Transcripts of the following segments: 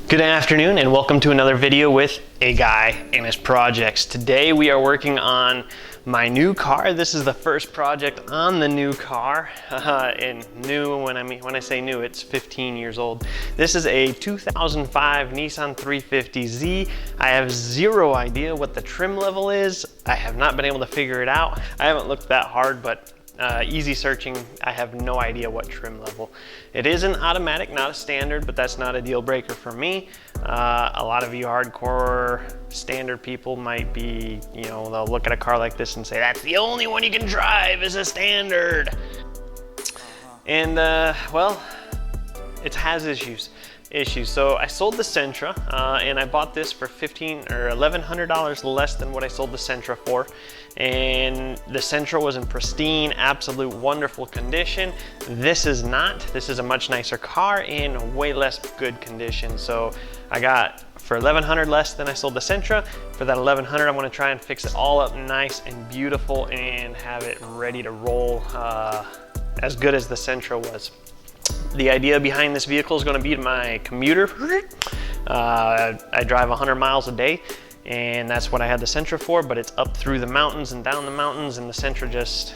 Good afternoon and welcome to another video with a guy and his projects. Today we are working on my new car. This is the first project on the new car. And new, when I say new, it's 15 years old. This is a 2005 Nissan 350z. I have zero idea what the trim level is. I have not been able to figure it out. I haven't looked that hard, but easy searching, I have no idea what trim level. It is an automatic, not a standard, but that's not a deal breaker for me. A lot of you hardcore standard people might be, they'll look at a car like this and say, that's the only one you can drive is a standard. And well, it has issues. So I sold the Sentra and I bought this for $1,500 or $1,100 less than what I sold the Sentra for. And the Sentra was in pristine, absolute wonderful condition. This is not. This is a much nicer car in way less good condition. So I got for $1,100 less than I sold the Sentra. For that $1,100, I'm gonna try and fix it all up nice and beautiful and have it ready to roll as good as the Sentra was. The idea behind this vehicle is going to be my commuter. I drive 100 miles a day, and that's what I had the Sentra for, but it's up through the mountains and down the mountains, and the Sentra just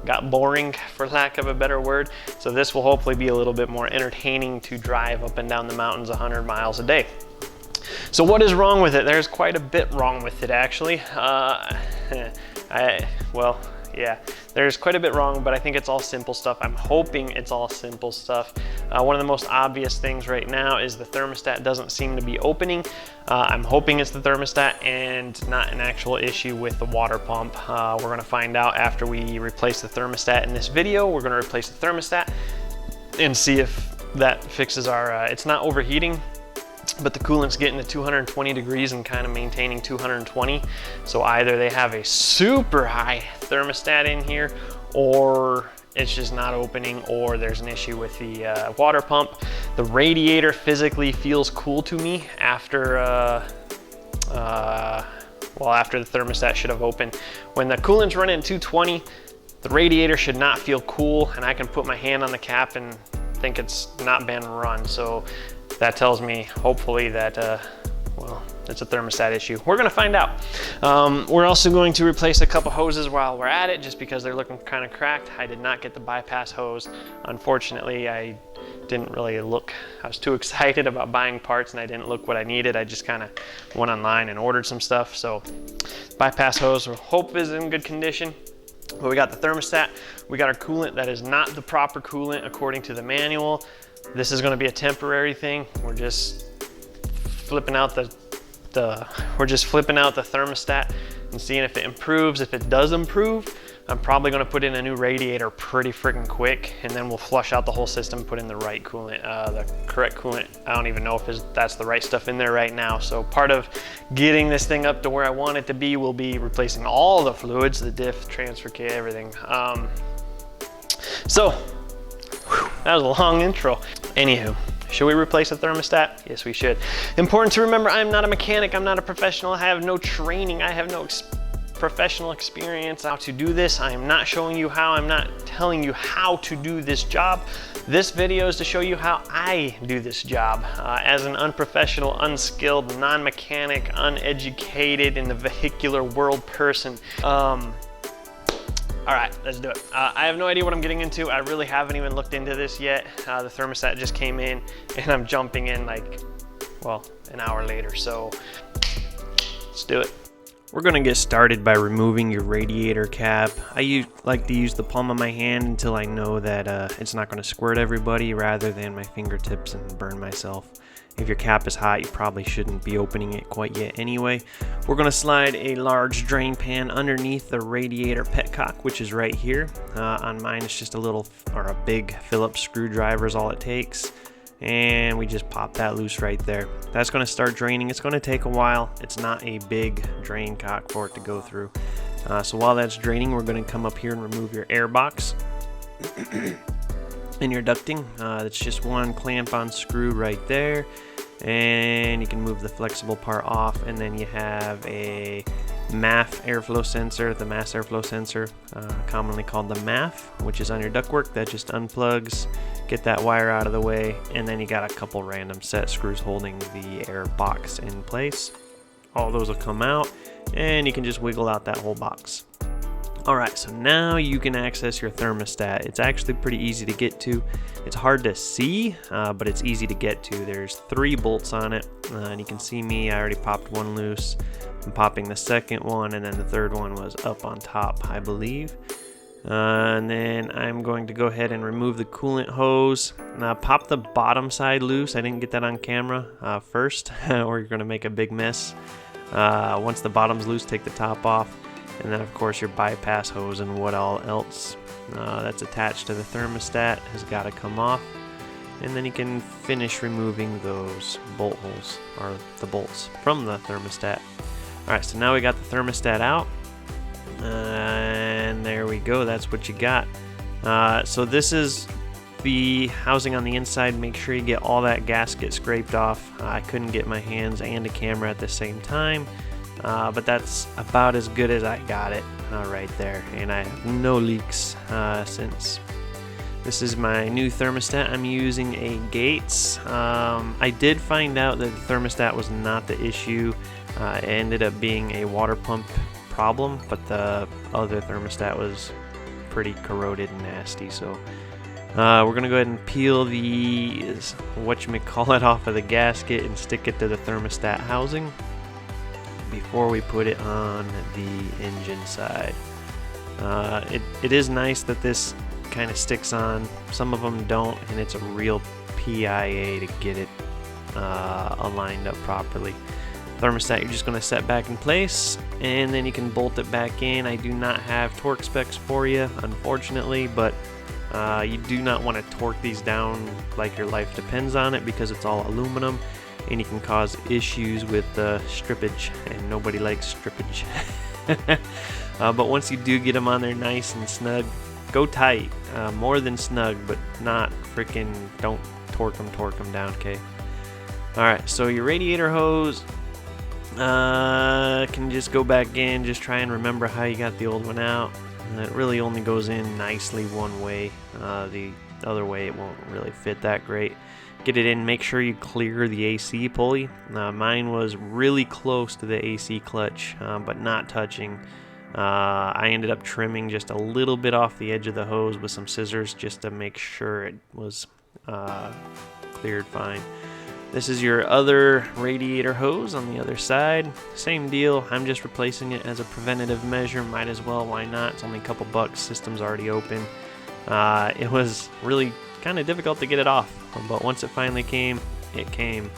got boring, for lack of a better word. So this will hopefully be a little bit more entertaining to drive up and down the mountains 100 miles a day. So what is wrong with it? There's quite a bit wrong with it, actually. Yeah, there's quite a bit wrong, but I think it's all simple stuff. I'm hoping it's all simple stuff. One of the most obvious things right now is the thermostat doesn't seem to be opening. I'm hoping it's the thermostat and not an actual issue with the water pump. We're gonna find out after we replace the thermostat in this video. We're gonna replace the thermostat and see if that fixes our, it's not overheating, but the coolant's getting to 220 degrees and kind of maintaining 220. So either they have a super high thermostat in here, or it's just not opening, or there's an issue with the water pump. The radiator physically feels cool to me after, after the thermostat should have opened. When the coolant's running at 220, the radiator should not feel cool, and I can put my hand on the cap and think it's not been run. So that tells me, hopefully, that, well, it's a thermostat issue. We're gonna find out. We're also going to replace a couple hoses while we're at it, just because they're looking kind of cracked. I did not get the bypass hose. Unfortunately, I didn't really look. I was too excited about buying parts and I didn't look what I needed. I just kind of went online and ordered some stuff. So bypass hose, we hope is in good condition. But we got the thermostat. We got our coolant that is not the proper coolant according to the manual. This is going to be a temporary thing. We're just flipping out the thermostat and seeing if it improves. If it does improve, I'm probably going to put in a new radiator pretty freaking quick, and then we'll flush out the whole system, put in the right coolant, the correct coolant. I don't even know if that's the right stuff in there right now. So part of getting this thing up to where I want it to be will be replacing all the fluids, the diff, transfer kit, everything. That was a long intro. Anywho, should we replace the thermostat? Yes, we should. Important to remember, I'm not a mechanic, I'm not a professional, I have no training, I have no professional experience how to do this. I am not showing you how, I'm not telling you how to do this job. This video is to show you how I do this job as an unprofessional, unskilled, non-mechanic, uneducated in the vehicular world person. All right, let's do it. I have no idea what I'm getting into. I really haven't even looked into this yet. The thermostat just came in and I'm jumping in like, well, an hour later. So let's do it. We're gonna get started by removing your radiator cap. I like to use the palm of my hand until I know that it's not gonna squirt everybody rather than my fingertips and burn myself. If your cap is hot, you probably shouldn't be opening it quite yet anyway. We're gonna slide a large drain pan underneath the radiator petcock, which is right here. On mine, it's just a big Phillips screwdriver is all it takes. And we just pop that loose right there. That's gonna start draining. It's gonna take a while. It's not a big drain cock for it to go through. So while that's draining, we're gonna come up here and remove your air box. And your ducting, it's just one clamp-on screw right there, and you can move the flexible part off, and then you have a MAF airflow sensor, the mass airflow sensor, commonly called the MAF, which is on your ductwork. That just unplugs, get that wire out of the way, and then you got a couple random set screws holding the air box in place. All those will come out, and you can just wiggle out that whole box. Alright, so now you can access your thermostat. It's actually pretty easy to get to. It's hard to see, but it's easy to get to. There's 3 bolts on it, and you can see me, I already popped one loose. I'm popping the second one, and then the third one was up on top, I believe. And then I'm going to go ahead and remove the coolant hose. Now pop the bottom side loose. I didn't get that on camera first, or you're going to make a big mess. Once the bottom's loose, take the top off. And then of course your bypass hose and what all else that's attached to the thermostat has got to come off. And then you can finish removing those bolt holes, or the bolts from the thermostat. Alright, so now we got the thermostat out. And there we go, that's what you got. So this is the housing on the inside. Make sure you get all that gasket scraped off. I couldn't get my hands and a camera at the same time. But that's about as good as I got it right there, and I have no leaks since. This is my new thermostat. I'm using a Gates. I did find out that the thermostat was not the issue. It ended up being a water pump problem, but the other thermostat was pretty corroded and nasty. So we're gonna go ahead and peel the whatchamacallit off of the gasket and stick it to the thermostat housing before we put it on the engine side. It is nice that this kind of sticks on. Some of them don't, and it's a real PIA to get it aligned up properly. Thermostat you're just going to set back in place, and then you can bolt it back in. I do not have torque specs for you, unfortunately, but you do not want to torque these down like your life depends on it, because it's all aluminum and you can cause issues with strippage, and nobody likes strippage. But once you do get them on there nice and snug, go tight, more than snug, but not freaking, don't torque them down, okay? Alright, so your radiator hose can just go back in. Just try and remember how you got the old one out. And it really only goes in nicely one way. The other way it won't really fit that great. Get it in, make sure you clear the AC pulley. Mine was really close to the AC clutch, but not touching. I ended up trimming just a little bit off the edge of the hose with some scissors just to make sure it was cleared fine. This is your other radiator hose on the other side. Same deal, I'm just replacing it as a preventative measure. Might as well, why not? It's only a couple bucks, system's already open. It was really kind of difficult to get it off, but once it finally came, it came.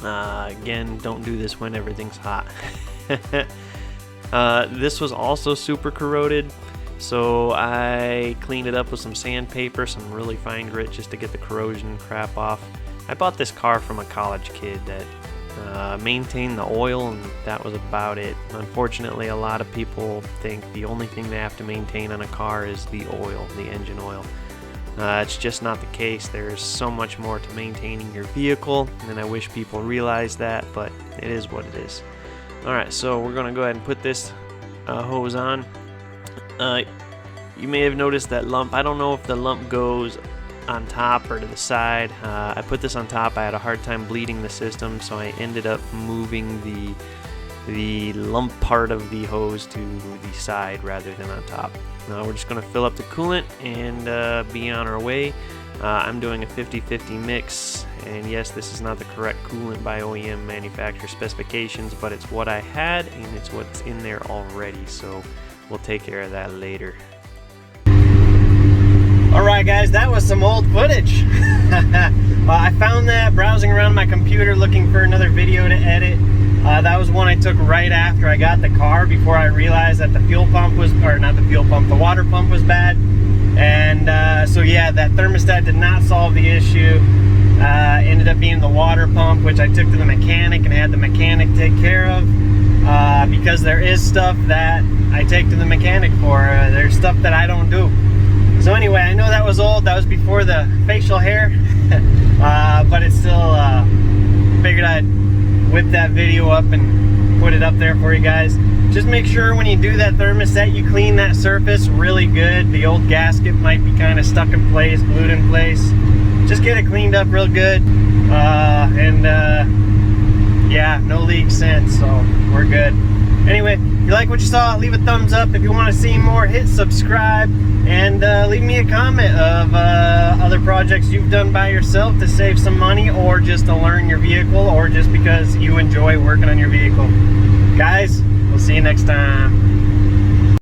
Again, don't do this when everything's hot. This was also super corroded, so I cleaned it up with some sandpaper, some really fine grit, just to get the corrosion crap off. I bought this car from a college kid that maintained the oil, and that was about it. Unfortunately, a lot of people think the only thing they have to maintain on a car is the oil, the engine oil. It's just not the case. There's so much more to maintaining your vehicle, and I wish people realized that, but it is what it is. Alright, so we're going to go ahead and put this hose on. You may have noticed that lump. I don't know if the lump goes on top or to the side. I put this on top. I had a hard time bleeding the system, so I ended up moving the lump part of the hose to the side rather than on top. Now we're just going to fill up the coolant and be on our way. I'm doing a 50-50 mix, and yes, this is not the correct coolant by OEM manufacturer specifications, but it's what I had and it's what's in there already, so we'll take care of that later. Alright guys, that was some old footage. I found that browsing around my computer looking for another video to edit. That was one I took right after I got the car, before I realized that the fuel pump was, or not the fuel pump, the water pump was bad. And so yeah, that thermostat did not solve the issue. Ended up being the water pump, which I took to the mechanic and had the mechanic take care of. Because there is stuff that I take to the mechanic for. There's stuff that I don't do. So anyway, I know that was old. That was before the facial hair. But it's still, figured I'd whip that video up and put it up there for you guys. Just make sure when you do that thermostat, you clean that surface really good. The old gasket might be kind of stuck in place, glued in place. Just get it cleaned up real good. Yeah, no leaks since, so we're good. Anyway, if you like what you saw, leave a thumbs up. If you want to see more, hit subscribe, and leave me a comment of other projects you've done by yourself to save some money, or just to learn your vehicle, or just because you enjoy working on your vehicle. Guys, we'll see you next time.